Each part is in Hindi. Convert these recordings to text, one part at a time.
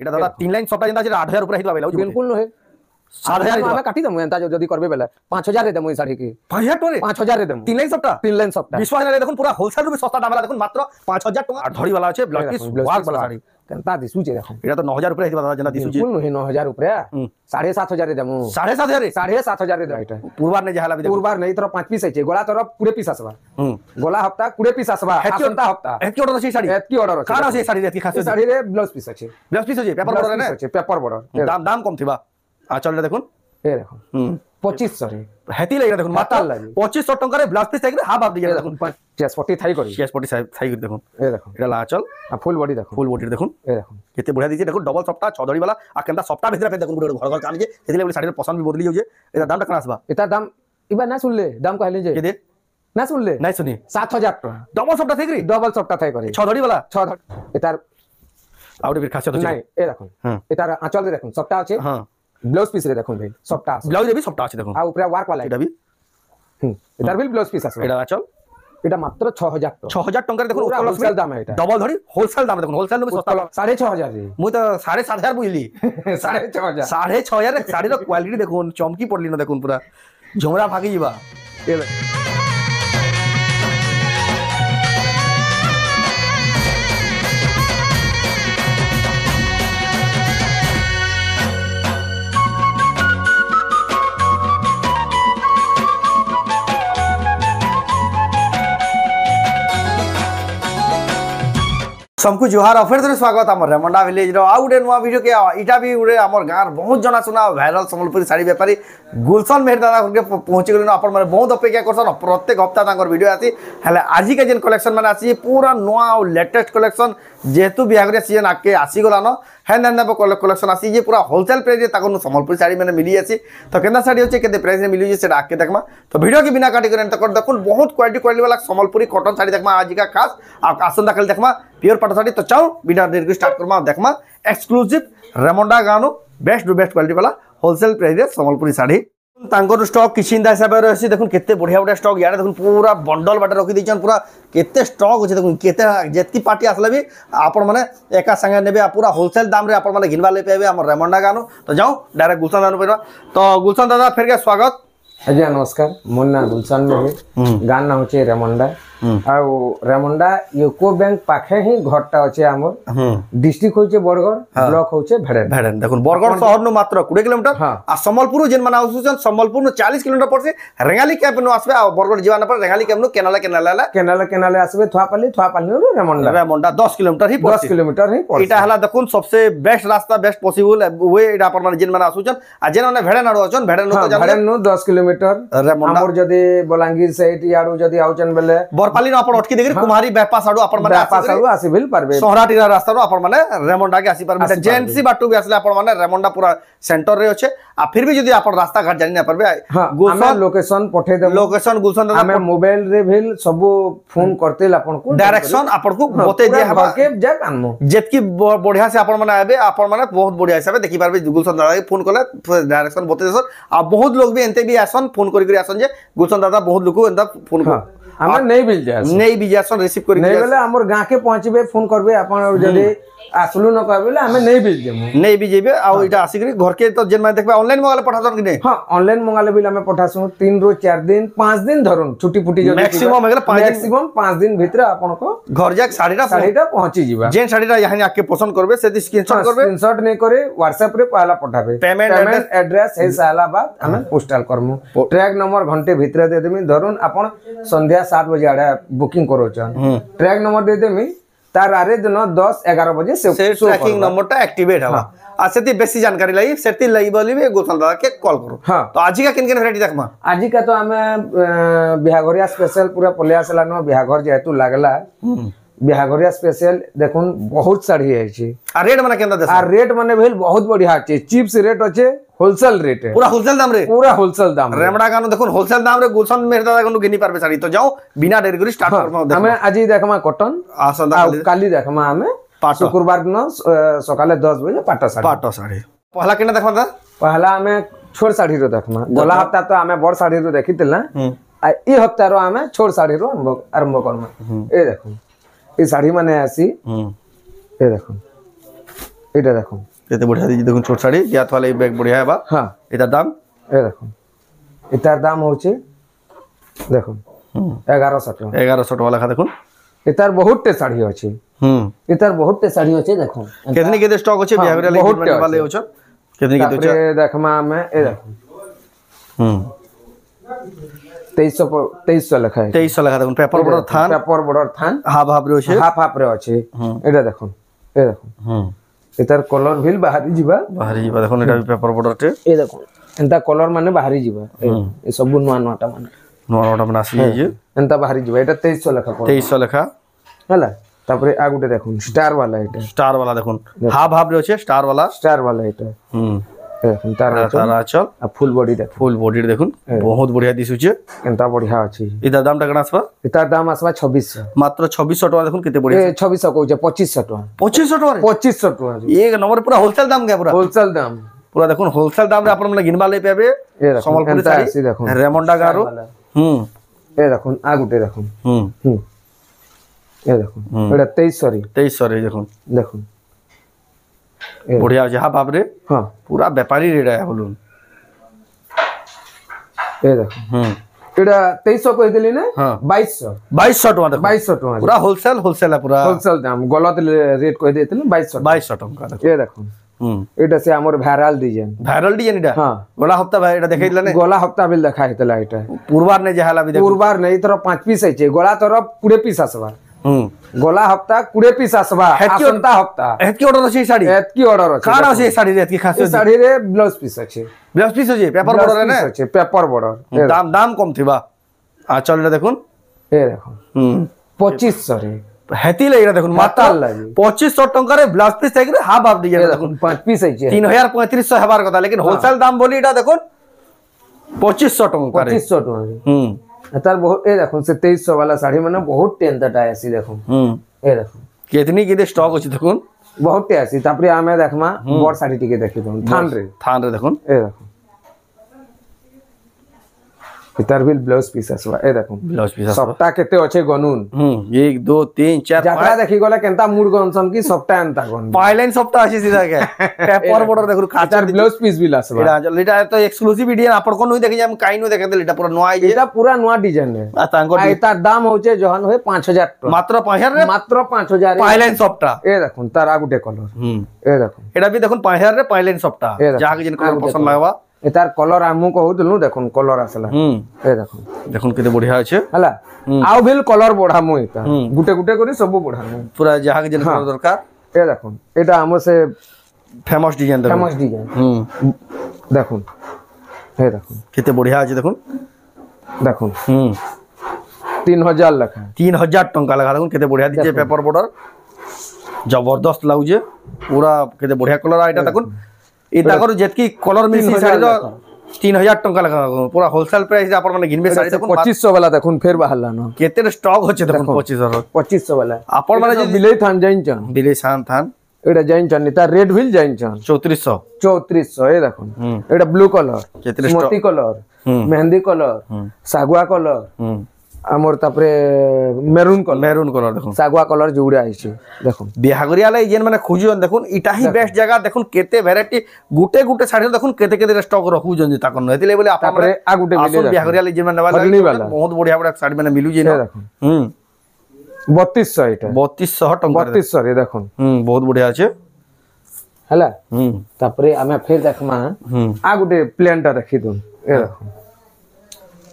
এটা দাদা 3 লাইন সবটা যেটা আছে 8000 উপরে হিতবা বেলা बिल्कुल नहे 7000 আমি কাটি দেমু এন্তা যদি করবে বেলা 5000 রে দেমু এই শাড়ি কি 5000 টাকা 5000 রে দেমু 3 লাইন সবটা 3 লাইন সবটা বিশ্বাস নাই দেখুন পুরা হোলসেল রূপে সস্তা দাম वाला দেখুন মাত্র 5000 টাকা আর ধড়ি वाला আছে ব্লাউজ পিস ওয়ার্ক वाला শাড়ি কেনতা দিসুছে দেখো এটা তো 9000 উপরে হিতবা দাদা যেটা দিসুছে बिल्कुल नहे 9000 উপরে 7500 রে দেমু 7500 রে দে এটা पूर्वार ने जहाला भी पूर्वार नहीं तरफ 5 पीस है गोला तरफ 20 पीस आसबा गोला हफ्ता 20 पीस आसबा आसंता हफ्ता एतकी ऑर्डर अछि साड़ी एतकी ऑर्डर अछि काना अछि साड़ी एतकी खास साड़ी रे ब्लाउज पीस अछि पेपर बॉर्डर है ना पेपर बॉर्डर दाम कम थिबा आ चल देखुन ए देखो 2500 रे हेती लागै देखुन माता 2500 टका रे ब्लाउज पीस थाइ हाफ हाफ दिया देखुन 40 थाई करी 40 थाई कर देखुन ए देखो एटा ला चल आ फुल बॉडी देखुन ए देखुन केते बढ़िया दिजे देखुन डबल सप्ताह छदड़ी वाला आ केनता सप्ताह भीतर पे देखुन घर घर काम जे हेती लागै साड़ी पसंद भी बदली जाउजे एटा दाम कना आसबा एटा दाम इबा ना सुनले दाम कहले जे के दे ना सुनले नहीं सुनी 7000 टका डबल सप्ताह थाइ करी डबल सप्ताह थाई करी छदड़ी वाला 6 एटार आउट फिर खासियत अछि नहीं ए देखुन एटार आंचल रे देखुन सप्ताह अछि हां ब्लाउज पीस रे देखुन भाई सप्ताह ब्लाउज रे भी सप्ताह अछि देखुन आ ऊपर वर्क वाला एटा भी एटार भी ब्लाउज पीस आसबा एटा आंचल এটা মাত্র 6000 টাকা 6000 টাকা দেখুন হোলসেল দাম এটা ডবল ধরি হোলসেল দাম দেখুন হোলসেল নো সস্তা 6500 রে মুই তো 7500 বুঝলি 6500 6500 শাড়ির কোয়ালিটি দেখুন চমকি পড়লি না দেখুন পুরা ঝমরা ভাগি যাবা सबको जोहार और फिर से स्वागत आम रेमंडा विलेज रो आउ गुटे नुआ वीडियो के इटा भी गुटे आमर गाँव बहुत जना सुना भाइराल सम्बलपुरी साड़ी बेपारी गुलशन मेहर दादा के पहुँची गले आप बहुत अपेक्षा करसन प्रत्येक हप्ताह वीडियो आसी हेले आज का जेन कलेक्शन मैंने आसी पूरा नुआ और लेटेस्ट कलेक्शन जेहेतु बिहार सीजन आके आसीगलान हेन हेन कलेक्शन आसी जे पूरा होलसेल प्राइस सम्बलपुरी साड़ी मैंने मिली आसी तो केना साड़ी अच्छे के प्राइस में मिली से आके देखमा तो वीडियो के बिना काटी कर देखो बहुत क्वालिटी वाला सम्बलपुरी कॉटन साड़ी देखमा आज का खास आसंता कल देखमा प्योर पाटो साड़ी तो चाओ बिना देर के स्टार्ट करमा देखमा एक्सक्लूसिव रेमंडा गानो बेस्ट क्वालिटी वाला होलसेल प्राइस सम्बलपुरी साड़ी तांकर स्टॉक किसी हिसाब से देखो केते बढ़िया बढ़िया स्टॉक यार देखो पूरा बंडल बाटे रखी देछन पूरा केते स्टॉक अछि देखो केते जेतकी पार्टी आसले भी आपण माने एका संगे नेबे पूरा होलसेल दाम रे आपण माने घिनवा ले पेबे हमर रेमंडा गानो तो जाओ डायरेक्ट गुलशन दानो पेबा तो गुलशन दादा फिर के स्वागत अजय नमस्कार मोर ना गुलशन में गान ना होचे रेमंडा आउ रेमंडा यूको बैंक पाखे ही घरटा अछि हमर डिस्ट्रिक्ट होचे बरगढ़ ब्लॉक होचे भेड़न भेड़न देखो बरगढ़ शहर नो मात्र 20 किलोमीटर आ सम्बलपुर जेन माने आउछन सम्बलपुर नो 40 किलोमीटर पर से रेंगाली कैंप नो आसबे आ बरगढ़ जीवाना पर रेंगाली कैंप नो केनाला आसबे थुआपाली नो रेमंडा 10 किलोमीटर ही 10 किलोमीटर ही एटा हला देखो सबसे बेस्ट रास्ता बेस्ट पॉसिबल वे एटा पर माने जेन माने आउछन आ जेन माने भेड़न आडो आछन भेड़न नो 10 किलोमीटर हमर जदी बलांगीर साइड याडो जदी आउछन बेले बरपाली न अपन अटकी देखि कुमारी बैपास आडो अपन माने आसी बिल परबे सोहराटीरा रास्ता रो अपन माने रेमंडा के आसी परबे जेएनसी बाटू भी आसले अपन माने रेमंडा पूरा सेंटर रे अछि आ फिर भी जदी अपन रास्ता घाट जानि ना परबे गुलशन लोकेशन पठे दे लोकेशन गुलशन दादा हमें मोबाइल रे भी सब फोन करते अपन को डायरेक्शन अपन को बते दे हबा के जा कानमो जेतकी बढ़िया से अपन माने आबे अपन माने बहुत बढ़िया हिसाब देखि परबे गुलशन दादा के फोन करले डायरेक्शन बते देसन आ बहुत लोग भी एनते भी आसन फोन करि आसन जे गुलशन दादा बहुत लोग एंदा फोन कर हमें नहीं भी जासन रिसीव करि नहीं बेले हमर गां के पहुंचबे फोन करबे अपन जदी आसलु न कहबे हमें नहीं भी जेबे आ इटा आसी करी घर के तो जेन में देखबे ऑनलाइन मंगाले पठासन कि नहीं हां ऑनलाइन मंगाले भी हमें पठासु 3 रोज 4 दिन 5 दिन धरुन छुट्टी फुटी जदी मैक्सिमम हेगला 5 दिन मैक्सिमम 5 दिन भीतर अपन को घर जाक साड़ीटा पहुंची जीबा जेन साड़ीटा यहां आके पसंद करबे से स्क्रीनशॉट नहीं करे व्हाट्सएप रे पहला पठाबे पेमेंट एड्रेस हे साला बाद हमें पोस्टल करमु ट्रैक नंबर घंटे भीतर दे देमी धरुन अपन संध्या 7 बजे आडा बुकिंग करोचन ट्रैक नंबर दे देमी तार आरे दिन 10-11 बजे से ट्रैकिंग नंबरटा एक्टिवेट हवा आ सेति बेसी जानकारी लई सेति लई बोली भी गुलशन दादा के कॉल करो तो आज का किन वैरायटी देखमा आज का तो हमें बिहाघरिया स्पेशल पूरा पले आसला न बिहाघर जेतु लागला बिहाघरिया स्पेशल देखुन बहुत साड़ी है छी आ रेट माने केंदा देस आ रेट माने भेल बहुत बढ़िया छै चिप्स रेट अछि होलसेल रेट है पूरा होलसेल दाम रे रेमडा गानो देखुन होलसेल दाम रे गुलशन मेहर दादा गनु घिनी पारबे साड़ी तो जाओ बिना देरी करी स्टार्ट करबो हमें आज देखमा कॉटन आसंदा काली देखमा हमें शुक्रवार दिन सकाले 10 बजे पाटो साड़ी पहला केना देखमा दा पहला हमें छोट साड़ी रो देखमा गला हफ्ता तो हमें बड़ साड़ी रो देखितिला आ ई हफ्ता रो हमें छोट साड़ी रो आरंभ करमा ए देखो ई साड़ी माने आसी ए देखो এটা দেখুন কেতে বড়িয়া দিছি দেখুন ছোট শাড়ি ইয়া তাহলে এই ব্যাগ বড়িয়া হেবা হ্যাঁ এটার দাম এই দেখুন এটার দাম হচ্ছে দেখুন 1100 টাকা 1100 টাকা লেখা দেখুন এটার বহুতটে শাড়ি আছে এটার বহুতটে শাড়ি আছে দেখুন কেতনি কেতে স্টক আছে বিহাগরে লাগি वाले होछ केतनी केते होछ देखमा में ए देखो 2300 লেখা है 2300 লেখা দেখুন পেপার বর্ডার থান হাফ হাফ রে আছে হাফ রে আছে এটা দেখুন এ দেখুন এটার কলর ভিল বাহারি ଯିବା দেখুন এটা পেপার বর্ডারতে এ দেখুন এন্তা কলর মানে বাহারি ଯିବା এ সব নুয়া নুয়াটা মানে আসি যে এন্তা বাহারি ଯିବା এটা 2300 লেখা 2300 লেখা হলা তারপরে আর গুটে দেখুন স্টার वाला দেখুন হাফ হাফ রে আছে স্টার वाला এটা দেখুন তার আঁচল আর ফুল বডি দেখুন বহুত বঢ়িয়া দিছুছে এন্তা বঢ়িয়া আছে এটার দামটা কেন আসবা এটার দাম আসবা 2600 মাত্র 2600 টাকা দেখুন কেতে বঢ়িয়া 2600 কইছে 2500 টাকা 2500 টাকা এক নম্বর পুরা হোলসেল দাম কে পুরা হোলসেল দাম পুরা দেখুন হোলসেল দাম রে আপন মানে গিনবা লই পাবে সম্বলপুরি শাড়ি দেখুন রেমন্ডা গারো এ দেখুন আগুটে দেখুন এ দেখুন এটা 2300 রে দেখুন দেখুন বঢ়িয়া আছে হাফ হাফ রে হ্যাঁ পুরা ব্যাপারী রেট আয়া বলুন এ দেখুন এটা 2300 কই দিলি না 2200 টাকা দেখুন 2200 টাকা পুরা হোলসেল হোলসেল দাম গলত রেট কই দিতেন 2200 টাকা এ দেখুন এটা সে আমার ভাইরাল ডিজাইন এটা হ্যাঁ গলা হপ্তা ভাই এটা দেখাই দিলা না গলা হপ্তা বিল দেখা হইতলা এটা পূর্বার নে যাহালা বি দেখো পূর্বার নেই তোর 5 পিস আইছে গলা তোর 20 পিস আসবা গলা হপ্তা 20 পিস আসবা আসন্তা হপ্তা এতকি অর্ডার আছে শাড়ি এতকি অর্ডার আছে কার আছে শাড়ি এতকি খাস শাড়ি রে ব্লাউজ পিস আছে পেপার বর্ডার না আছে পেপার বর্ডার দাম কম থিবা আ চল এটা দেখুন এ দেখুন 2500 রে হেতি লাগি দেখুন মাত্র 2500 টাকা রে ব্লাউজ পিস থাকি হাফ হাফ ডিজাইন দেখুন 5 পিস আইছে 3500 হবার কথা लेकिन হোলসেল দাম বলি এটা দেখুন 2500 টাকা রে 2500 টাকা তার বহুত এ দেখুন সে 2300 वाला শাড়ি মানে বহুত টেনটা আসি দেখুন এ দেখুন কেতনি কেতে স্টক আছে দেখুন বহুত আসি তারপরে আমি দেখমা বড় শাড়ি টিকে দেখি দন থান রে দেখুন এ দেখুন इतार बिल ब्लाउज पीस असवा ए देखो ब्लाउज पीस सबटा केते अछि गनुन 1 2 3 4 जात्रा देखि गला केनता मूड गनसन की सबटा एंता गन पाइलाइन सबटा अछि सीधा के पेपर बॉर्डर देखु खाचार ब्लाउज पीस बिल असवा एटा तो एक्सक्लूसिव वीडियो आपण कोन होई देखि हम काई नो देखि देल एटा पूरा नया आइ एटा पूरा नया डिजाइन है आ तांको एटा दाम होचे जहन होय 5000 टाका मात्र 5000 रे मात्र 5000 पाइलाइन सबटा ए देखुन तार आगुटे कलर ए देखुन एटा भी देखुन 5000 रे पाइलाइन सबटा जाहा के जिन कलर पसंद लागबा एतार कलर आमु कहउतलु देखुन कलर आसला ए देखुन देखुन केते बढ़िया अछि हला आउ बिल कलर बढ़ा मु एता गुटे गुटे करी सब बढ़ा मु पूरा जहा के जिन कलर दरकार ए देखुन एटा हम से फेमस डिजाइन देखुन ए देखुन केते बढ़िया अछि देखुन देखुन 3000 लखा 3000 टंका लगा देखुन केते बढ़िया दिजे पेपर बॉर्डर जबरदस्त लागुजे पूरा केते बढ़िया कलर आ एटा देखुन इता करू जेतकी कलर मिलसी साड़ी रो 3000 टंका लगा पूरा होलसेल प्राइस आपण माने घिनबे साड़ी देखुन 2500 वाला देखुन फेर बाहरला न केते स्टॉक होचे देखुन 2500 वाला आपण माने जे बिले थान जाइन छन बिले थान एटा जाइन छन ता रेड व्हील जाइन छन 3400 ए देखुन एटा ब्लू कलर मोती कलर मेहंदी कलर सागुआ कलर हमर तापरे मेरून कलर देखुन सागुआ कलर जोड़ा आइছে দেখুন বিহাগরিয়া লাই যেন মানে খুঁজুন দেখুন ইটা হি বেস্ট জায়গা দেখুন কেতে ভ্যারাইটি গুটে গুটে শাড়ি দেখুন কেতে কেতে স্টক রখুজন যে তাকন নইতিলে বলে আপন তারপরে আ গুটে মিলে বিহাগরিয়া লাই যেন মানে বহুত বড়িয়া বড়িয়া শাড়ি মানে মিলু যে না দেখুন 3200 এটা 3200 টাকা 3200 রে দেখুন বহুত বড়িয়া আছে হলা তারপরে আমি ফের দেখমা আ গুটে প্লেনটা রাখি দন এ দেখুন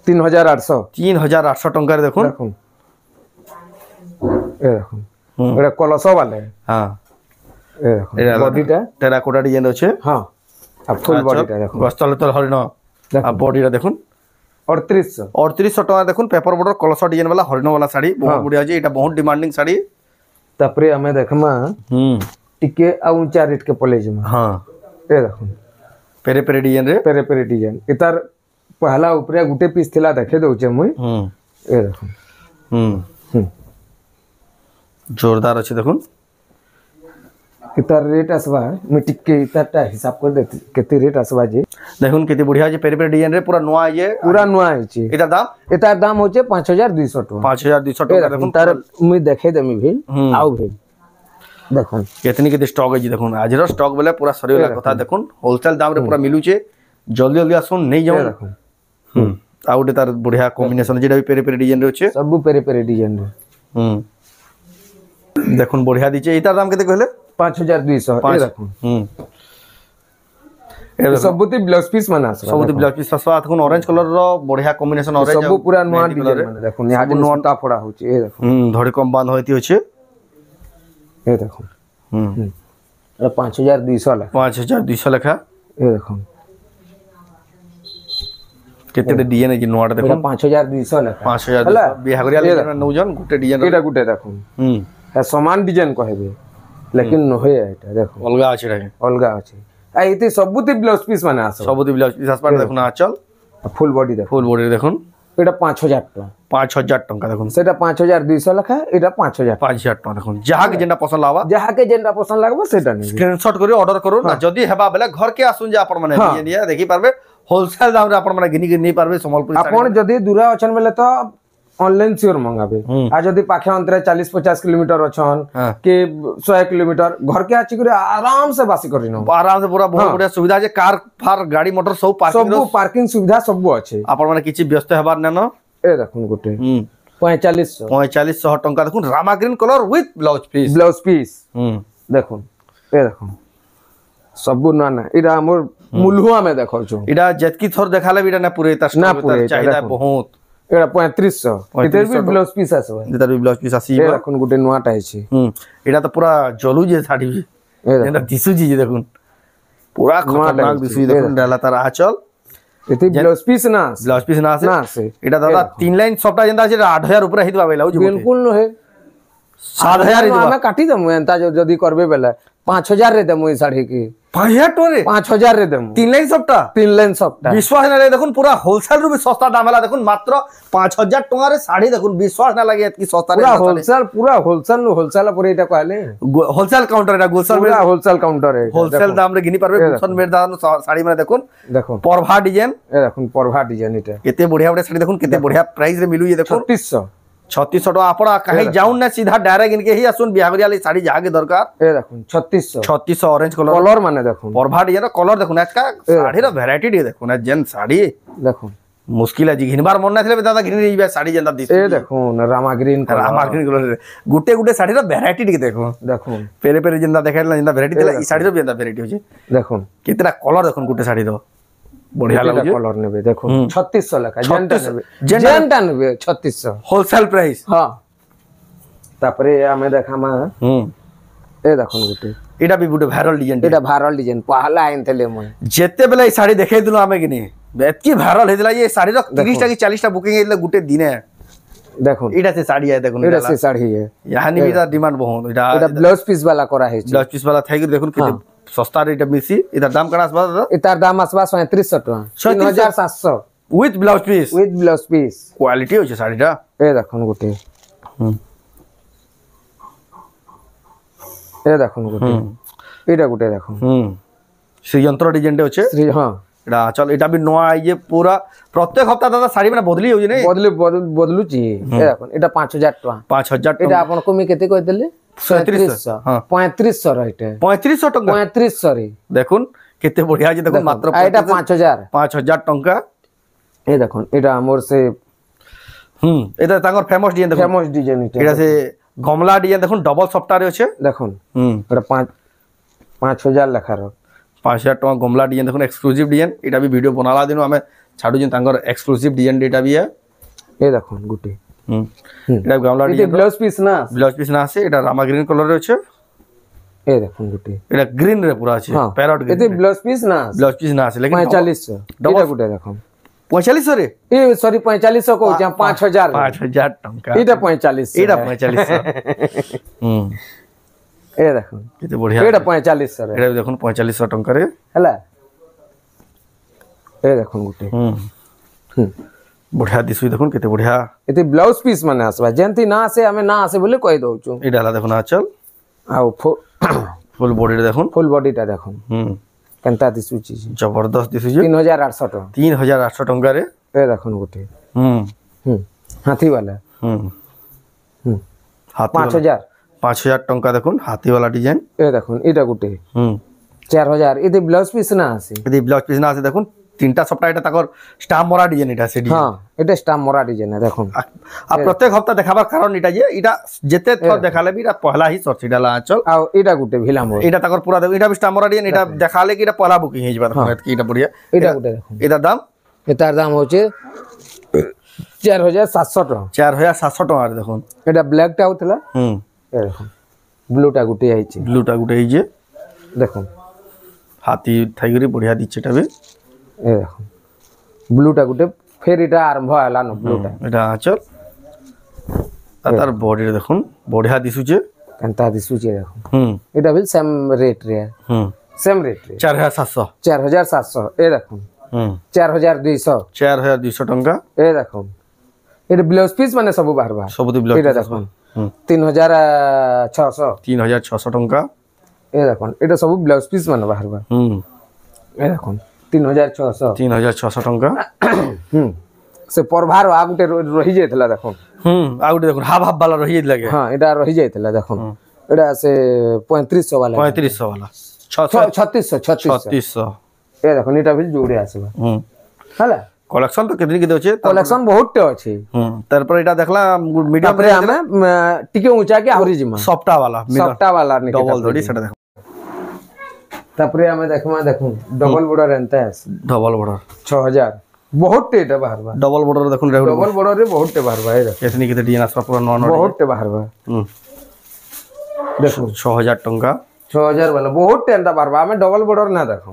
3800 टंका रे देखुन ए देखुन एटा कलश वाले हां ए देखुन बॉडीटा टेराकोटा डिजाइन আছে हां अब फुल बॉडीटा देखुन गस्तले तो हरिण आ बॉडीटा देखुन 3800 टका देखुन पेपर बॉर्डर कलश डिजाइन वाला हरिण वाला साड़ी बहुत बढ़िया छै एटा बहुत डिमांडिंग साड़ी तापरे हमें देखमा टिके आ ऊंचा रेट के पलेज में हां ए देखुन पेरे पेरे डिजाइन इतार पहला ऊपरे गुटे पीस थिला देखे दउचे मुई ए देखुन जोरदार अछि देखुन इतार रेट असबा मैं टिके इतारटा हिसाब कर देती केते रेट असबा जे देखुन केते बढ़िया जे पेरे पेरे डिजाइन रे पूरा नया जे एटार दाम होचे 5200 टका 5200 टका देखुन तार मुई देखे देमी भी आउ भी देखो केतनी केते स्टॉक अछि देखो आज रो स्टॉक बेले पूरा सरी वाला कथा देखो होलसेल दाम रे पूरा मिलु छे जल्दी जल्दी आसुन नहीं जाओ देखो आ उडे तार बढ़िया कॉम्बिनेशन जेटा भी पेरे पेरे डिजाइन रे छे सब पेरे पेरे डिजाइन रे देखो बढ़िया दिचे इतार दाम केते कहले 5200 ए देखो ए सबुती ब्लाउज पीस माने सबुती ब्लाउज पीस सस्ता देखो ऑरेंज कलर रो बढ़िया कॉम्बिनेशन ऑरेंज सब पूरा नवा डिजाइन माने देखो यहाँ नोटा फोड़ा होची ए देखो धड़ी कम बांध होती होचे ए देखो ए 5200 ला 5200 लेखा ए देखो केते डिजाइन है नोटा देखो 5200 लेखा 5200 बिहागरिया ले नौ जन गुटे डिजाइन एटा गुटे देखो ए समान डिजाइन कहबे लेकिन न होय एटा देखो अलगा अछि रे अलगा अछि आ इति सबुती ब्लाउज पीस माने आसो सबुती ब्लाउज पीस आसपार देखो ना चल फुल बॉडी देखो फुल बॉडी देखो एटा 5000 टका 5000 टका देखो सेटा 5200 लेखा एटा 5000 टका देखो जहा के जेंडा पसंद लावा जहा के जेंडा पसंद लागबो सेटा नहीं स्क्रीनशॉट करी ऑर्डर करो ना जदी हेबा बेले घर के आसुन जे आपण माने ये देखि पारबे होलसेल दाम रे आपण माने गिनी गिनी पारबे संबलपुर आपण जदी दूरा अछन बेले तो ऑनलाइन श्योर मंगाबे आ जदी पाखे अंतरे 40-50 किलोमीटर अछन के 100 किलोमीटर घर के आछि करे आराम से बासी करिनो आराम से पूरा बहुत बढ़िया सुविधा जे कार फार गाड़ी मोटर सब पार्किंग सुविधा सब अछि आपण माने किछि व्यस्त हेबार न ए देखुन गुटे 4500 टंका देखुन रामा green colour with blouse piece देखुन ए देखुन सब ना ना इरा हमर मुलहुआ में देखौ छु इरा जेतकी थोर देखाले बिटा ना पूरे चाहिदा बहुत एड़ा 3500 इधर भी ब्लाउज पीस आसबा इधर भी ब्लाउज पीस आसी देखुन गुटे नोटा आइछि एड़ा तो पूरा जलू जे साड़ी एड़ा दिसु जी देखुन पूरा खतरनाक दिसु देखुन डाला तार आचल एते ब्लाउज पीस ना से एड़ा दादा 3 लाइन सबटा जेंदा जे 8000 ऊपर हितबा बेला बिल्कुल न है 7000 हितबा हम काटी दमु एंता जदी करबे बेला 5000 रे दमु ई साड़ी की 5000 टोरे 5000 रे दमु 3 लाइन सबटा विश्वास ना देखुन पूरा होलसेल रु भी सस्ता दाम हला देखुन मात्र 5000 टका रे साड़ी देखुन विश्वास ना लागे एतकी सस्ता रे पूरा होलसेल पूरा एटा कहले होलसेल काउंटर एटा गुलशन पूरा होलसेल काउंटर है होलसेल दाम रे गिनी पारबे गुलशन मेर दाम साड़ी माने देखुन परभा डिजाइन ए देखुन परभा डिजाइन एटा केते बढ़िया बढ़िया साड़ी देखुन केते बढ़िया प्राइस रे मिलु ये देखुन 3600 टका आपण कहीं जाउन ना सीधा डायरेक्ट इनके ही आसुन बिहागरिया ले साड़ी जागे दरकार ए देखुन 3600 ऑरेंज कलर माने देखुन परभा डिजाइन कलर देखुन आजका साड़ी रो वैरायटी देखुन जेन साड़ी देखुन मुश्किल है जी घिनबार मन ना थले दादा घिनी जीबे साड़ी जेंदा दिस ए देखुन रामा ग्रीन कलर गुटे गुटे साड़ी रो वैरायटी देखुन पेरे पेरे जेंदा देखाइला जेंदा वैरायटी देला ई साड़ी रो जेंदा वैरायटी होचे देखुन कितना कलर देखुन गुटे साड़ी रो बढ़िया लागो कलर नेबे देखुन 3600 लका जेंटा नेबे 3600 होलसेल प्राइस हां तापरे हमें देखामा ए देखुन गुटे एटा भी गुटे वायरल डिजाइन पहला आइन थले म जेते बेला ई साड़ी देखाइ दिलो हमें किनी एतकी वायरल हेदिला ये साड़ी रो 30 टा की 40 टा बुकिंग हेदिला गुटे दिने देखुन एटा से साड़ी है देखुन एटा से साड़ी है यानी भी डिमांड बहुत एटा ब्लाउज पीस वाला करा है ब्लाउज पीस वाला थाई देखुन केते सस्ता रेट मिसी इधर दाम कड़ा आसबा दादा इतार दाम आसबा 3700 टका 3700 विथ ब्लाउज पीस क्वालिटी होचे साड़ीटा ए देखुन गुटे ए देखुन गुटे एटा गुटे देखुन श्री यंत्र डिजाइन टे होचे श्री हां एटा चल एटा भी नवा आइए पूरा प्रत्येक हफ्ता दादा साड़ी में बदली होई नै बदलु छी ए देखुन एटा 5000 टका 5000 टका एटा आपन को मी केते कहि देले 3500 3500 रहिटे 3500 टका 3500 रे देखुन केते बढ़िया जे देखुन मात्र एटा 5000 टका ए देखुन एटा हमर से एटा तांगर फेमस डिजाइन एटा से गमला डिजाइन देखुन डबल सफ्टा रे होचे देखुन एटा 5000 लेखा रो 5000 टका गमला डिजाइन देखुन एक्सक्लूसिव डिजाइन एटा भी वीडियो बनाला दिनो हमें छाडू जे तांगर एक्सक्लूसिव डिजाइन डेटा भी है ए देखुन गुटे एटा गमला डिजाइन ब्लाउज पीस ना से एटा रामा ग्रीन कलर रे छे ए देखुन गुटे एटा ग्रीन रे पूरा छे पैरट ग्रीन एते ब्लाउज पीस ना से लेकिन 4500 डबल गुटे देखम 4500 रे ए सॉरी 4500 को 5000 टका एटा 4500 ए देखुन केते बढ़िया एटा 4500 रे एटा देखुन 4500 टका रे हला ए देखुन गुटे बढ़िया दिसु देखुन केते बढ़िया एते ब्लाउज पीस माने आसबा जेंती ना आसे हमें ना आसे बोले कहि दउ छु एडाला देखुन आचल आ फुल बॉडी रे देखुन फुल बॉडी ता देखुन केनता दिसु छी जबरदस्त दिसु छी 3800 टका 3800 टका रे ए देखुन गुटे हाथी वाला हाथी 5000 5000 टंका देखुन हाथी वाला डिजाइन ए देखुन एटा गुटे 4000 एदे ब्लाउज पीस ना आसे यदि ब्लाउज पीस ना आसे देखुन तीनटा सप्ताह এটা তাকর স্টাম্প মরা ডিজাইন এটা সে ডিজাইন हां এটা স্টাম্প মরা ডিজাইন দেখুন আর প্রত্যেক সপ্তাহ দেখাবার কারণ এটা যে এটা যেতে থর দেখালে বি এটা পহলা হি সরছি ডালা আঁচল আর এটা গুটে ভিলাম এটা তাকর পুরা দেখুন এটা স্টাম্প মরা ডিজাইন এটা দেখালে কি এটা পহলা বুকিং হয়ে যাবে দেখুন এটা বড়িয়া এটা গুটে দেখুন এটার দাম এটার দাম হচ্ছে 4700 টাকা 4700 টাকা দেখুন এটা ব্ল্যাকটা হতলা এ দেখুন ব্লুটা গুটে আইছে ব্লুটা গুটে এই যে দেখুন হাতি থাইগরি বড়িয়া দিচ্ছে এটা বি এ দেখুন ব্লুটা গুটে ফের এটা আরম্ভ হলা ন ব্লুটা এটা আঁচল আর তার বডি দেখুন বড়িয়া দিছুছে কেনতা দিছুছে দেখুন এটা বিল সেম রেট রে সেম রেট রে 4700 এ দেখুন 4200 टंका ए देखो ये ब्लाउज पीस माने सब बाहर बाहर सब ब्लाउज এটা দেখুন 3600 टंका ए দেখুন এটা सब ब्लाउज पीस माने बाहर बाहर ए দেখুন 3600 टंका से परभार आ गुटे रही जायतला देखुन आ गुटे देखुन हाफ हाफ वाला रही लागे हां এটা रही जायतला देखुन এটা আছে 3500 वाला 3500 वाला 3600 ए देखुन এটা भी जोड़े आसीबा हला कलेक्शन तो केतनी के दोचे कलेक्शन बहुत टे अछि तारपर एटा देखला मीडियम रे हमें टिके ऊंचा के आवरी जिमा सॉफ्टा वाला निके डबल धड़ी सेटा देखो तारपर हमें देखमा देखुन डबल बॉर्डर एंता है डबल बॉर्डर 6000 बहुत टे बाहर बा डबल बॉर्डर देखुन डबल बॉर्डर रे बहुत टे बाहर बा ए केतनी के डिजाइन आसपा पूरा नॉन बहुत टे बाहर बा देखो 6000 टंका 6000 वाला बहुत टेंटा बार हमें डबल बॉर्डर ना देखो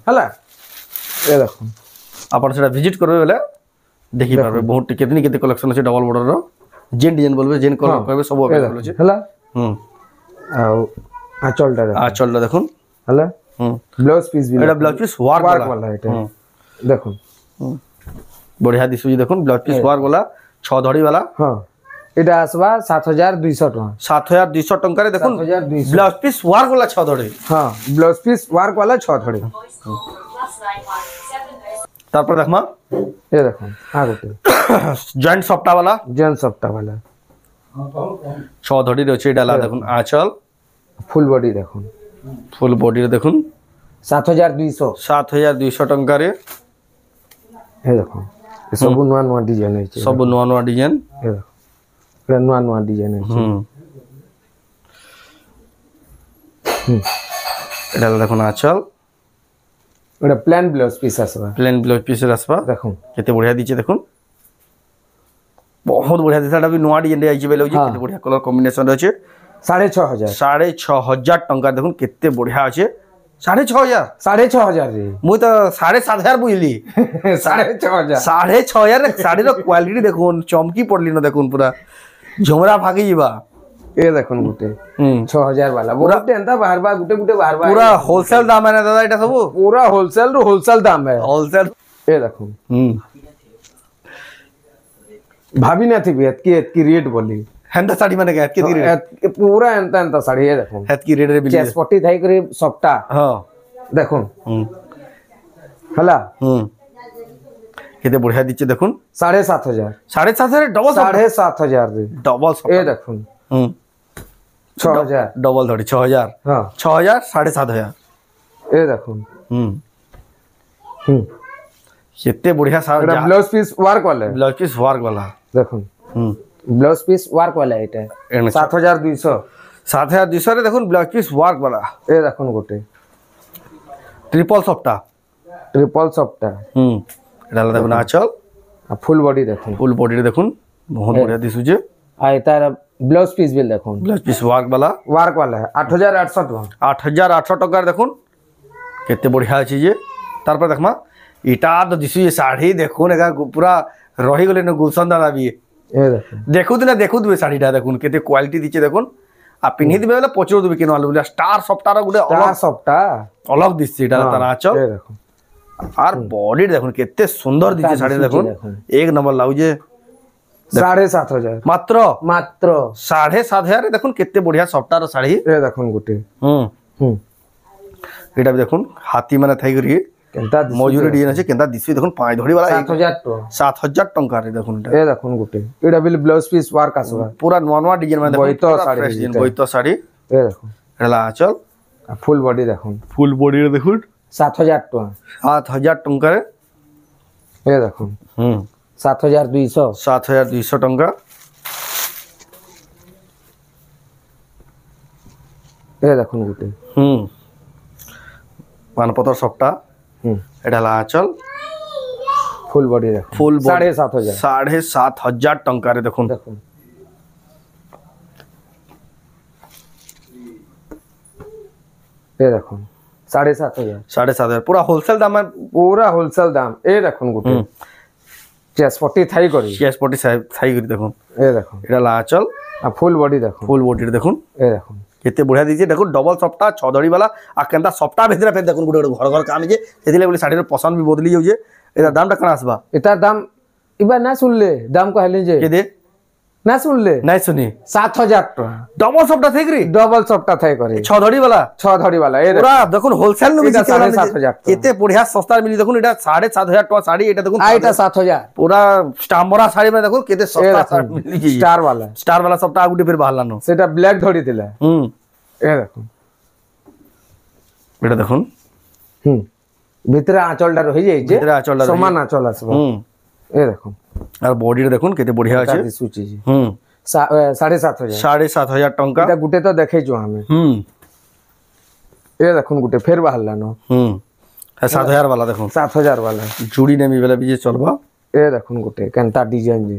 हला ए देखो अपन सेटा विजिट करबे बेले देखि पारबे बहुत केतनी केते कलेक्शन আছে डबल बॉर्डर रो जेन डिजाइन बोलबे जेन कलर कहबे सब अवेलेबल আছে हला आ आचलटा देखुन हला ब्लाउज पीस भी এটা ব্লাউজ পিস ওয়ার্ক वाला এটা দেখুন बढ़िया दिसु देखुन ब्लाउज पीस वार्क वाला 6 धड़ी वाला हां এটা আসবা 7200 টাকা 7200 टंका रे देखुन 7200 ब्लाउज पीस वार्क वाला 6 धड़ी हां ब्लाउज पीस वार्क वाला 6 धड़ी तारपर देखमा ये देखो आ गोटे जॉइंट सफ्टा वाला 6 धड़ी रे छै डाला देखुन आंचल फुल बॉडी देखुन फुल बॉडी रे देखुन 7200 टंका रे ये देखो सब नुआ नुआ डिजाइन है सब नुआ नुआ डिजाइन ये देखो नुआ नुआ डिजाइन है এটা দেখুন আঁচল এটা প্লেন ব্লাউজ পিস আসবা প্লেন ব্লাউজ পিস আসবা দেখুন কেতে বঢ়িয়া দিছে দেখুন বহুত বঢ়িয়া দিছে এটা বি নোয়া ডিজাইন আইছে বেলে কেতে বঢ়িয়া কলর কম্বিনেশন আছে 6500 टंका देखुन केते बढ़िया আছে 6500 रे मुई तो 7500 बुझली 6500 रे साड़ी रो क्वालिटी देखुन चमकी पड़ली न देखुन पूरा झमरा भागी जीवा ए देखुन गुटे 6000 वाला पूरा टेंटा बाहर बा गुटे गुटे बाहर बा पूरा होलसेल दाम है ना दादा এটা सब पूरा होलसेल दाम है होलसेल ए देखुन भाभी ना थी की रेट बोली हेंता साड़ी माने के की रेट पूरा एंता साड़ी है देखुन हेत की रेट रे बिल 40 थाई करे सप्ता हां देखुन हला केते बढ़िया दिचे देखुन 7500 7500 डबल 7500 रे डबल ए देखुन 6000 डबल धड़ी 6000 हां 6000 7500 ए देखुन केते बढ़िया साड़ी ब्लाउज पीस वार्क वाला देखुन ब्लाउज पीस वार्क वाला এটা 7200 रे देखुन ब्लाउज पीस वार्क वाला ए देखुन गोटे ट्रिपल सफ्टा এটা দেখুন আঁচল ফুল বডি দেখুন ফুল বডি রে দেখুন বহুত बढ़िया दिसु जे आ तार ब्लाउज पीस बिल देखुन ब्लाउज पीस वार्क वाला 8800 টাকা 8800 টাকা দেখুন केते बढ़िया अछि जे तार पर देखमा इटा तो दिसु जे साड़ी देखुन एगा पूरा रही गले न गुलशन दादा भी देखु दिबे साड़ीटा देखुन केते क्वालिटी दिचे देखुन आ पिन्हि दिबे बेले पचरो दिबे केनो आलु स्टार सफ्टार गुडे अलग दिसছে এটা তার আঁচল আর বডি দেখুন কেতে সুন্দর দিছে শাড়ি দেখুন এক নম্বর লাউজে 7500 মাত্র 7500 রে দেখুন কেতে বঢ়িয়া সফটার শাড়ি এ দেখুন গুটি এটা দেখুন হাতি মানে থাই করি केनता मजूरी डिजाइन अछि केनता दिसि देखुन 5 धड़ी वाला 7000 टका 7000 टंका रे देखुन ए देखुन गुटे एडा बिल ब्लाउज पीस वर्क आसबा पूरा नवा डिजाइन में देखुन बोइतो साड़ी डिजाइन बोइतो साड़ी ए देखुन एला आंचल फुल बॉडी देखुन फुल बॉडी रे देखुन 7000 टका 7000 टंका रे ए देखुन 7200 टंका ए देखुन गुटे पानपतर सपटा एटा ला आंचल फुल बॉडी देखुन फुल 7500 7500 टंका रे देखुन देखुन ए देखुन 7500 पूरा होलसेल दाम में पूरा होलसेल दाम ए देखुन गुटे चेस 40 थाई करी चेस 40 थाई करी देखुन ए देखुन एटा ला आंचल फुल बॉडी देखुन फुल बॉडी रे देखुन ए देखुन केते बढ़िया दीजिए देखो डबल सप्ता 6 धड़ी वाला आ केनता सप्ता भीतर फेर देखो गुटे घर घर काम जे सेदिले बोले साड़ी रे पसंद भी बदली जाउ जे एटा दाम टा कना आसबा एटा दाम इबा ना सुनले दाम कहले जे के दे ना सुनले नहीं सुनी 7000 टका डबल सप्ता थे करी डबल सप्ता थे करी 6 धड़ी वाला 6 धड़ी वाला ए पूरा देखो होलसेल नु भी 7500 केते बढ़िया सस्ता मिली देखो एटा 7500 टका साड़ी एटा देखो एटा 7000 पूरा स्टाम्बरा साड़ी में देखो केते सस्ता साड़ी मिली जी स्टार वाला सप्ता गुटे फिर बाहरला नो सेटा ब्लैक धड़ी थिला ए देखो एटा देखो भीतर आंचलटा रहि जाय जे समान आंचल आसबो ए देखो और बॉडी रे देखो केते बढ़िया अछि दिसुची जी 7500 टंका एटा गुटे तो देखै छु हमें ए देखो गुटे फेर बाहरला नो 7000 वाला देखो 7000 वाला जुड़ी नेमी वाला भी जे चलबा ए देखो गुटे केनता डिजाइन जी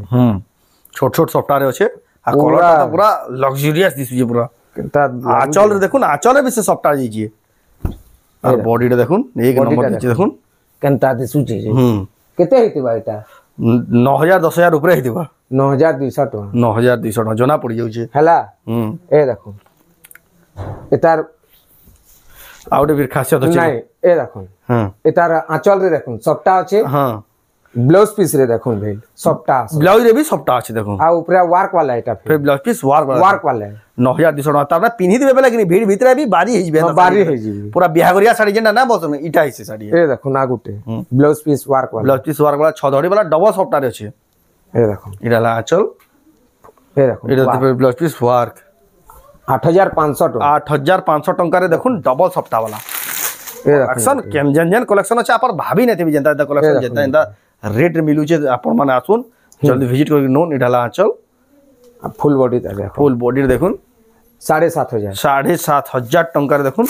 छोट छोट सफ्टा रे अछि आ कलर तो पूरा लग्जरियस दिसु जे पूरा केनता आंचल रे देखो आंचल रे भी से सफ्टा जी जी और बॉडी रे देखो एक नंबर नीचे देखो केनता दिसुची जी केते हेतिबा एटा 9000 10000 ऊपर हेतिबा 9200 टका 9200 टका जना पड़ी जाउ छे हला ए देखो एतार आउटे फिर खासियत अछि नहीं ए देखो एतार आंचल रे देखो सफ्टा अछि ब्लाउज पीस रे देखो भाई सफ्टा ब्लाउज रे भी सफ्टा अछि देखो आ ऊपर वर्क वाला एटा फिर ब्लाउज पीस वर्क वाला 9200 टका तार पिन्ही देबे बेला कि भीड़ भीतर भी बारी हे जिबे बारी हे जिबे पूरा बिहागरिया साड़ी जेना ना बस में इटा हिसे साड़ी ए देखो ना गुटे ब्लाउज पीस वर्क वाला 6 धड़ी वाला डबल सफ्टा रे अछि ए देखो इरा ला आंचल ए देखो इरा ब्लाउज पीस वर्क 8500 टका 8500 टका रे देखुन डबल सफ्टा वाला ए कलेक्शन केम जन कलेक्शन अछि अपन भाभी नेते भी जनता कलेक्शन जेता इंदा रेट मिलु छे अपन माने आसुन जल्दी विजिट कर नो इडाला आंचल फुल बॉडी देखो फुल बॉडी देखुन 7500 टका रे देखुन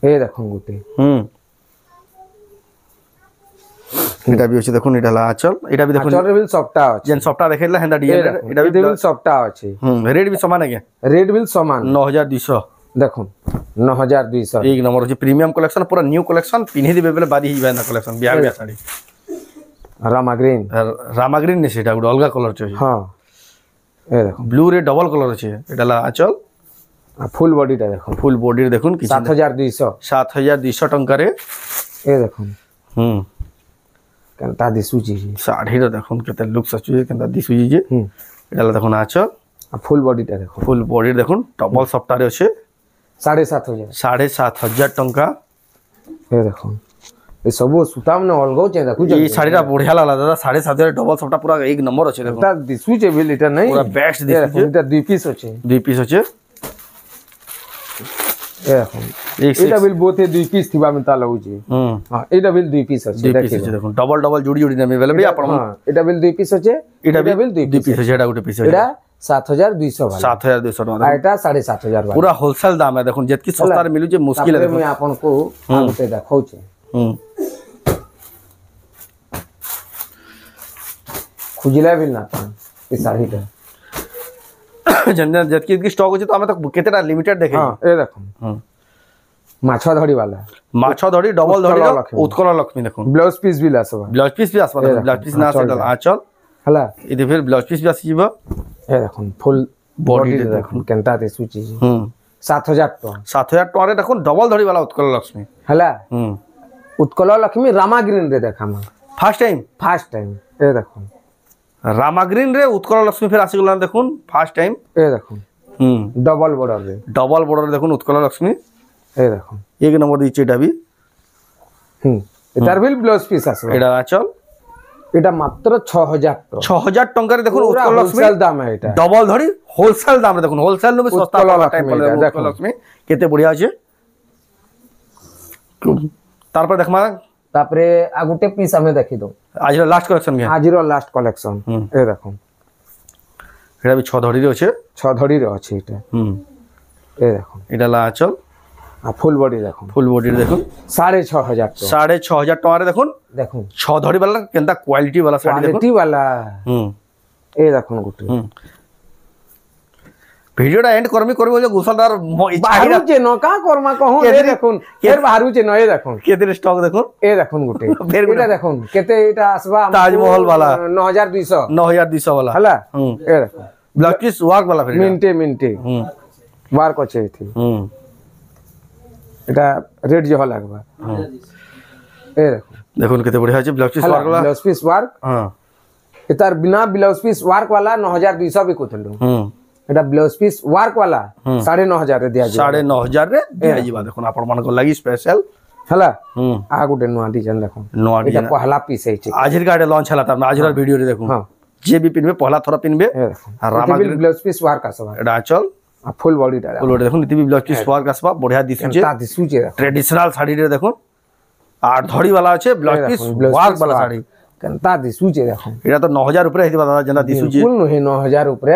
ए देखो गुटे एटा भी अछि देखुन इडाला आंचल एटा भी देखुन आंचल बिल सफ्टा अछि जेन सफ्टा देखेला हेंदा डिजाइन एटा भी बिल सफ्टा अछि रेट भी समान है रेट बिल समान 9200 देखो 9200 एक नंबर अछि प्रीमियम कलेक्शन पूरा न्यू कलेक्शन पिन्ही देबे बेले बादी हिबा ना कलेक्शन बियाह साड़ी रामा ग्रीन ने सेटा गुड अलगा कलर छै हां ए देखो ब्लू रे डबल कलर छै एटाला आंचल फुल बॉडी टा देखो फुल बॉडी रे देखुन 7200 टंका रे ए देखो केनता दिसुची साड़ी रे देखुन केते लुक सचु केनता दिसुची जे एटाला देखुन आंचल फुल बॉडी टा देखो फुल बॉडी देखुन डबल सफ्टा रे छै 7500 टंका ए देखो ए सब सुता में अलगो छै देखु ई साड़ी रा बढ़िया लागला दादा 7500 डबल सफ्टा पूरा एक नंबर अछि देखो ता दिसु छै बिल एटा नहीं पूरा बेस्ट दिसु छै एटा 2 पीस अछि 2 पीस अछि ए एटा बिल बोथे 2 पीस थिबा में ता लगु छै हां एटा बिल 2 पीस अछि देखो डबल डबल जोड़ी जोड़ी ने बेले भी अपन हां एटा बिल 2 पीस अछि एटा बिल 2 पीस अछि एटा गुटे पीस अछि एटा 7200 वाला 7200 टका एटा 7500 वाला पूरा होलसेल दाम है देखो जेतकी सस्ता रे मिलु जे मुश्किल है मैं आपन को आगुते देखौ छै खुजिला बिल ना ई साड़ी टा जन जेतकी स्टॉक होचे तो हमें तो केतेटा लिमिटेड देखे हां ए देखो माछा धड़ी वाला माछा धड़ी डबल धड़ी उत्कल लक्ष्मी देखो ब्लाउज पीस भी लासबा ब्लाउज पीस भी आसबा ब्लाउज पीस ना आसल आंचल हला इदे फिर ब्लाउज पीस भी आसी जीवा ए देखो फुल बॉडी देखो केनता ते सुची 7000 टका रे देखो डबल धड़ी वाला उत्कल लक्ष्मी हला उत्कल लक्ष्मी रामा ग्रीन रे देखामा फर्स्ट टाइम ए देखो रामा ग्रीन रे उत्कल लक्ष्मी फिर आसी गला देखुन फर्स्ट टाइम ए देखो डबल बॉर्डर रे देखुन उत्कल लक्ष्मी ए देखो एक नंबर दिछि एटा भी एटार भी ब्लाउज पीस आसबा एटा आचल এটা মাত্র 6000 টাকা 6000 টাকার দেখুন উৎকল লক্ষ্মী হোলসেল দাম এটা ডবল ধরি হোলসেল দাম রে দেখুন হোলসেল নো সস্তা পাওয়া টাইপ উৎকল লক্ষ্মী কেতে বড়িয়া আছে তারপর দেখমা তারপরে আগুটে পিস আমি দেখি দো আজর লাস্ট কালেকশন কে আজর লাস্ট কালেকশন এই দেখুন এটা বি 6 ধড়ি রে আছে 6 ধড়ি রে আছে এটা এই দেখুন এটা লা আচল আর ফুল বডি দেখুন ফুল বডি দেখুন 6500 টাকা 6500 টাকা দেখুন দেখুন 6 ধড়ি वाला কেনতা কোয়ালিটি वाला শাড়ি দেখুন কোয়ালিটি वाला এই দেখুন গুটি ভিডিওটা এন্ড করমি করবো যে গুলশানদার বাহারুচে ন কা করমা কহু এই দেখুন এর বাহারুচে ন এই দেখুন কেতে স্টক দেখুন এই দেখুন গুটি এটা দেখুন কেতে এটা আসবা তাজমহল वाला 9200 वाला হলা এই দেখুন ব্ল্যাক পিস ওয়ার্ক वाला ফের মিন্টে ওয়ার্ক আছে এটি এটা রেড জহ লাগবা এই দেখুন দেখুন কেতে বড়িয়া আছে ব্লাউজ পিস ওয়ার্ক वाला ব্লাউজ পিস ওয়ার্ক এটার বিনা ব্লাউজ পিস ওয়ার্ক वाला 9200 বিকুতলু এটা ব্লাউজ পিস ওয়ার্ক वाला 9500 রে দিয়া যায় 9500 রে দিয়া যাবা দেখুন আপন মান কো লাগি স্পেশাল হলা আ গুটে নোয়া ডিজাইন দেখুন নোয়া এটা পহলা পিস আছে আজের গাড়ে লঞ্চ হলা তার আজের ভিডিও রে দেখুন যে বি পিনবে পহলা থরা পিনবে আর রামাগ্রি ব্লাউজ পিস ওয়ার্ক আসবা এটা আচল ফুল বডিটা ফুল বডি দেখুন ইতিবি ব্লাউজ পিস ওয়ার্ক আসবা বঢ়িয়া দিসুছে তা দিসুছে ট্রেডিশনাল শাড়ি রে দেখুন আর ধড়ি वाला আছে ব্লাউজ পিস ওয়ার্ক वाला শাড়ি কেনতা দিসুছে দেখুন এটা তো 9000 উপরে হইবা দাদা যেটা দিসুছে ফুল নহে 9000 উপরে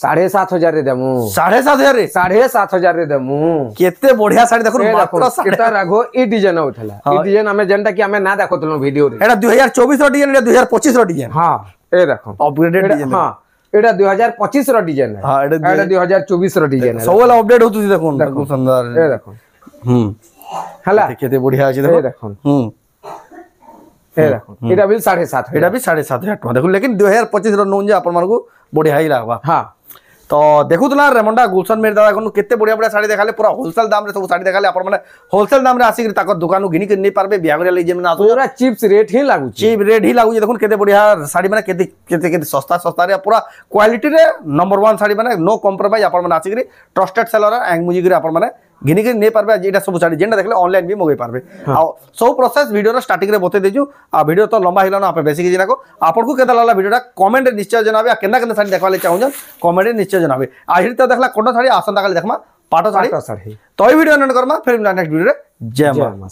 7500 রে দেমু 7500 রে 7500 রে দেমু কেতে বঢ়িয়া শাড়ি দেখুন মাত্র এটা রাখো এই ডিজাইন উঠলা এই ডিজাইন আমি যেনটা কি আমি না দেখতলো ভিডিও রে এটা 2024 র ডিজাইন এটা 2025 র ডিজাইন হ্যাঁ এই দেখো আপগ্রেডেড ডিজাইন হ্যাঁ এটা 2025 র ডিজাইন হ্যাঁ এটা 2024 র ডিজাইন সবগুলো আপডেট হচ্ছে দেখুন খুব সুন্দর এই দেখুন হলা কেতে বঢ়িয়া আছে দেখুন এই দেখুন এই দেখুন এটা বিল 7500 এটা বি 7500 টাকা দেখুন लेकिन 2025 র নন যে আপন মানকু বঢ়িয়া হি লাগবা হ্যাঁ তো দেখুতলা রেমন্ডা গুলশন মের দাদা কোন কেতে বড়িয়া বড়িয়া শাড়ি দেখালে পুরা হোলসেল দাম রে সব শাড়ি দেখালে আপন মানে হোলসেল দাম রে আসি তাকর দোকানু ঘিনি কে নেই পারবে বিয়া করে লই যেমন আসু পুরা চিপস রেট হি লাগু চিপ রেট হি লাগু দেখুন কেতে বড়িয়া শাড়ি মানে কেতে কেতে কেতে সস্তা সস্তা রে পুরা কোয়ালিটি রে नंबर 1 শাড়ি মানে নো কম্প্রোমাইজ আপন মানে আসি ট্রাস্টেড সেলর এং মুজি করে আপন মানে ঘিনি কে নেই পারবে যেটা সব শাড়ি যেটা দেখলে অনলাইন भी মগাই পারবে আর সব প্রসেস ভিডিও স্টার্টিং রে বতে দেজু আর ভিডিও তো লম্বা হিলা না আপে বেশি কিছু নাকো আপনকু কেতে লাগলা ভিডিওটা কমেন্ট রে নিশ্চয় জানাবে আর কেনা কেনা শাড়ি দেখালে চাহুন কমেন্ট রে নিশ্চয় জানাবে আহির তো দেখলা কোন শাড়ি আসন্তা কালে দেখমা পাটো শাড়ি তো এই ভিডিও এন্ড করমা ফির নেক্সট ভিডিও রে জয় মা